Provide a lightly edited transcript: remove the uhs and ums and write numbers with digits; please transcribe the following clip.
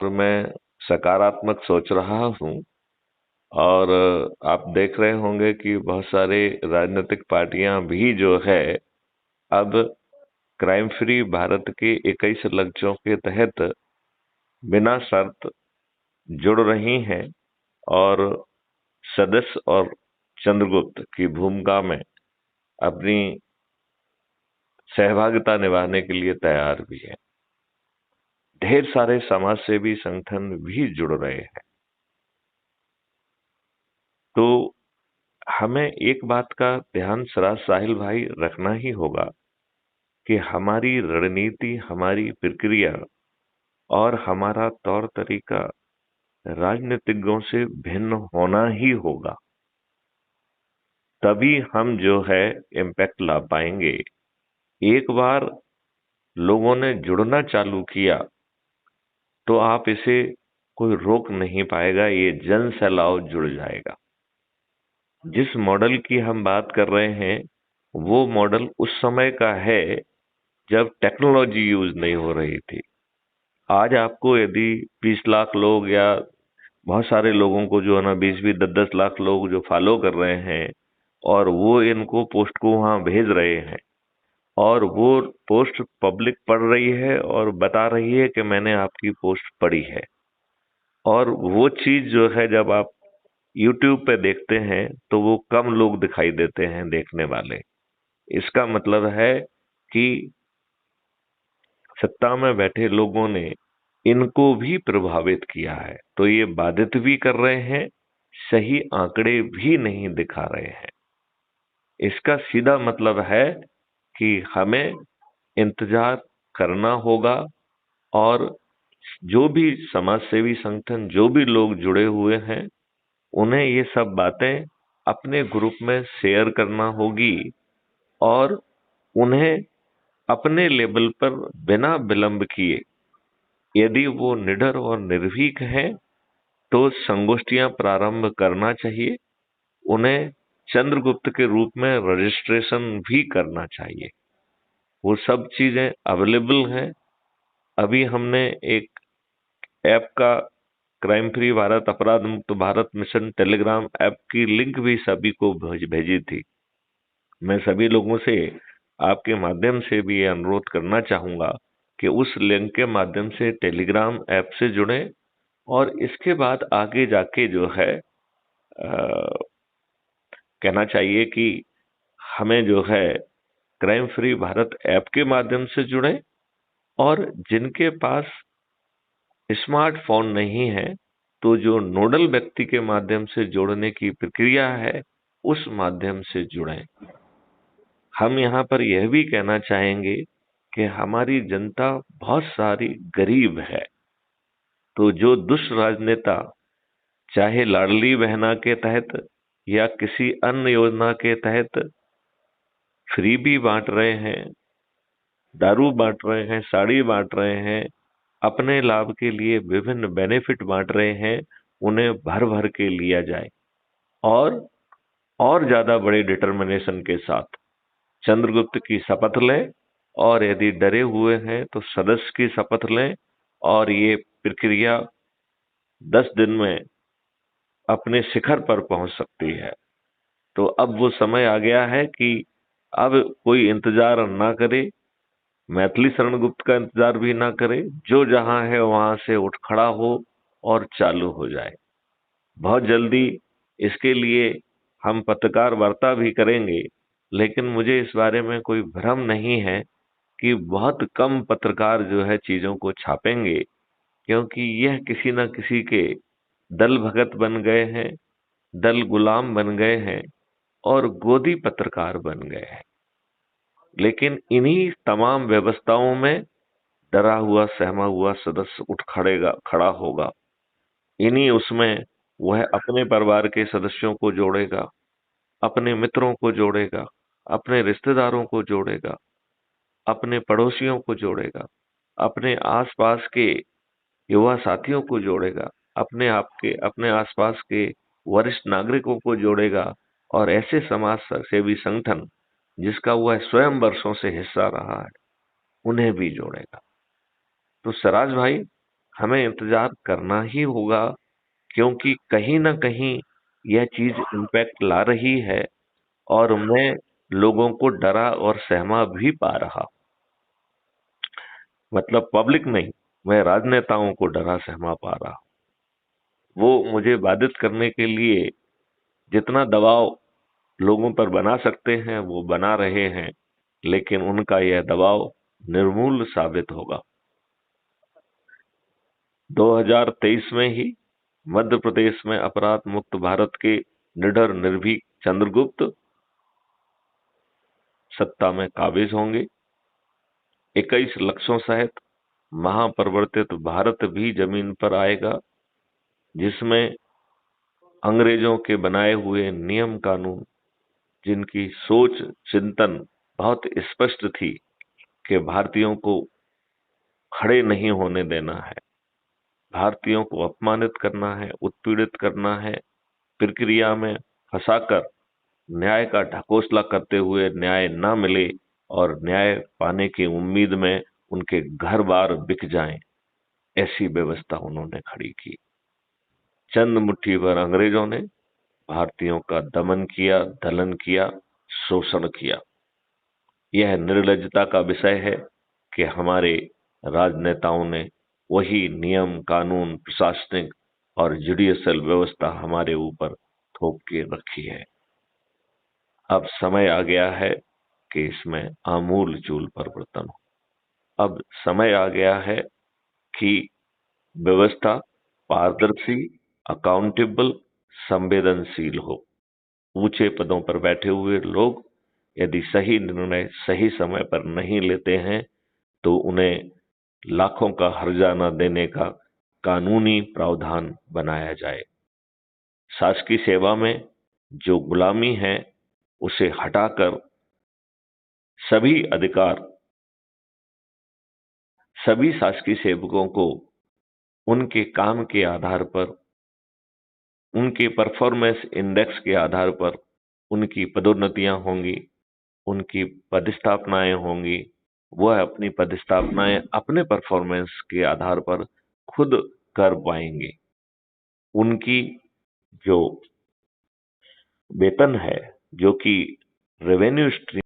तो मैं सकारात्मक सोच रहा हूँ। और आप देख रहे होंगे कि बहुत सारे राजनीतिक पार्टियां भी जो है अब क्राइम फ्री भारत के 21 लक्ष्यों के तहत बिना शर्त जुड़ रही हैं और सदस्य और चंद्रगुप्त की भूमिका में अपनी सहभागिता निभाने के लिए तैयार भी है। ढेर सारे समाज सेवी संगठन भी जुड़ रहे हैं। तो हमें एक बात का ध्यान सरा साहिल भाई रखना ही होगा कि हमारी रणनीति, हमारी प्रक्रिया और हमारा तौर तरीका राजनीतिज्ञों से भिन्न होना ही होगा। तभी हम जो है इम्पैक्ट ला पाएंगे। एक बार लोगों ने जुड़ना चालू किया तो आप इसे कोई रोक नहीं पाएगा, ये जन सैलाब जुड़ जाएगा। जिस मॉडल की हम बात कर रहे हैं वो मॉडल उस समय का है जब टेक्नोलॉजी यूज नहीं हो रही थी। आज आपको यदि 20 लाख लोग या बहुत सारे लोगों को जो है ना 20-20, 10-10 लाख लोग जो फॉलो कर रहे हैं और वो इनको पोस्ट को वहां भेज रहे हैं और वो पोस्ट पब्लिक पढ़ रही है और बता रही है कि मैंने आपकी पोस्ट पढ़ी है। और वो चीज जो है जब आप YouTube पे देखते हैं तो वो कम लोग दिखाई देते हैं देखने वाले। इसका मतलब है कि सत्ता में बैठे लोगों ने इनको भी प्रभावित किया है, तो ये बाधित भी कर रहे हैं, सही आंकड़े भी नहीं दिखा रहे हैं। इसका सीधा मतलब है कि हमें इंतजार करना होगा और जो भी समाज सेवी संगठन, जो भी लोग जुड़े हुए हैं, उन्हें ये सब बातें अपने ग्रुप में शेयर करना होगी और उन्हें अपने लेवल पर बिना विलंब किए, यदि वो निडर और निर्भीक हैं, तो संगोष्ठियां प्रारंभ करना चाहिए। उन्हें चंद्रगुप्त के रूप में रजिस्ट्रेशन भी करना चाहिए। वो सब चीजें अवेलेबल हैं। अभी हमने एक ऐप का क्राइम फ्री भारत, अपराध मुक्त भारत मिशन टेलीग्राम ऐप की लिंक भी सभी को भेजी थी। मैं सभी लोगों से आपके माध्यम से भी ये अनुरोध करना चाहूंगा कि उस लिंक के माध्यम से टेलीग्राम ऐप से जुड़ें और इसके बाद आगे जाके जो है कहना चाहिए कि हमें जो है क्राइम फ्री भारत ऐप के माध्यम से जुड़ें और जिनके पास स्मार्टफोन नहीं है तो जो नोडल व्यक्ति के माध्यम से जोड़ने की प्रक्रिया है उस माध्यम से जुड़ें। हम यहाँ पर यह भी कहना चाहेंगे कि हमारी जनता बहुत सारी गरीब है, तो जो दुष्ट राजनेता चाहे लाडली बहना के तहत या किसी अन्य योजना के तहत फ्री भी बांट रहे हैं, दारू बांट रहे हैं, साड़ी बांट रहे हैं, अपने लाभ के लिए विभिन्न बेनिफिट बांट रहे हैं, उन्हें भर भर के लिया जाए और ज्यादा बड़े डिटर्मिनेशन के साथ चंद्रगुप्त की शपथ लें और यदि डरे हुए हैं तो सदस्य की शपथ लें और ये प्रक्रिया 10 दिन में अपने शिखर पर पहुंच सकती है। तो अब वो समय आ गया है कि अब कोई इंतजार ना करे, मैथिली शरण गुप्त का इंतजार भी ना करे, जो जहां है वहां से उठ खड़ा हो और चालू हो जाए। बहुत जल्दी इसके लिए हम पत्रकार वार्ता भी करेंगे, लेकिन मुझे इस बारे में कोई भ्रम नहीं है कि बहुत कम पत्रकार जो है चीजों को छापेंगे, क्योंकि यह किसी न किसी के दल भगत बन गए हैं, दल गुलाम बन गए हैं और गोदी पत्रकार बन गए हैं। लेकिन इन्हीं तमाम व्यवस्थाओं में डरा हुआ सहमा हुआ सदस्य खड़ा होगा। इन्हीं उसमें वह अपने परिवार के सदस्यों को जोड़ेगा, अपने मित्रों को जोड़ेगा, अपने रिश्तेदारों को जोड़ेगा, अपने पड़ोसियों को जोड़ेगा, अपने आसपास के युवा साथियों को जोड़ेगा, अपने आसपास के वरिष्ठ नागरिकों को जोड़ेगा और ऐसे समाज सेवी संगठन जिसका वह स्वयं वर्षों से हिस्सा रहा है उन्हें भी जोड़ेगा। तो सराज भाई, हमें इंतजार करना ही होगा, क्योंकि कहीं ना कहीं यह चीज इम्पैक्ट ला रही है और मैं लोगों को डरा और सहमा भी पा रहा। मतलब पब्लिक नहीं, मैं राजनेताओं को डरा सहमा पा रहा। वो मुझे बाधित करने के लिए जितना दबाव लोगों पर बना सकते हैं वो बना रहे हैं, लेकिन उनका यह दबाव निर्मूल साबित होगा। 2023 में ही मध्य प्रदेश में अपराध मुक्त भारत के निडर निर्भीक चंद्रगुप्त सत्ता में काबिज होंगे। 21 लक्षों सहित महापरिवर्तित भारत भी जमीन पर आएगा, जिसमें अंग्रेजों के बनाए हुए नियम कानून, जिनकी सोच चिंतन बहुत स्पष्ट थी कि भारतीयों को खड़े नहीं होने देना है, भारतीयों को अपमानित करना है, उत्पीड़ित करना है, प्रक्रिया में फंसाकर न्याय का ढकोसला करते हुए न्याय ना मिले और न्याय पाने की उम्मीद में उनके घर बार बिक जाएं, ऐसी व्यवस्था उन्होंने खड़ी की। चंद मुट्ठी भर अंग्रेजों ने भारतीयों का दमन किया, दलन किया, शोषण किया। यह निर्लज्जता का विषय है कि हमारे राजनेताओं ने वही नियम कानून, प्रशासनिक और जुडिशियल व्यवस्था हमारे ऊपर थोप के रखी है। अब समय आ गया है कि इसमें आमूल चूल परिवर्तन हो। अब समय आ गया है कि व्यवस्था पारदर्शी, अकाउंटेबल, संवेदनशील हो। ऊंचे पदों पर बैठे हुए लोग यदि सही निर्णय सही समय पर नहीं लेते हैं तो उन्हें लाखों का हर्जाना देने का कानूनी प्रावधान बनाया जाए। शासकीय सेवा में जो गुलामी है उसे हटाकर सभी अधिकार सभी शासकीय सेवकों को उनके काम के आधार पर, उनके परफॉर्मेंस इंडेक्स के आधार पर उनकी पदोन्नतियां होंगी, उनकी पदस्थापनाएं होंगी। वह अपनी पदस्थापनाएं अपने परफॉर्मेंस के आधार पर खुद कर पाएंगे। उनकी जो वेतन है, जो कि रेवेन्यू स्ट्रीम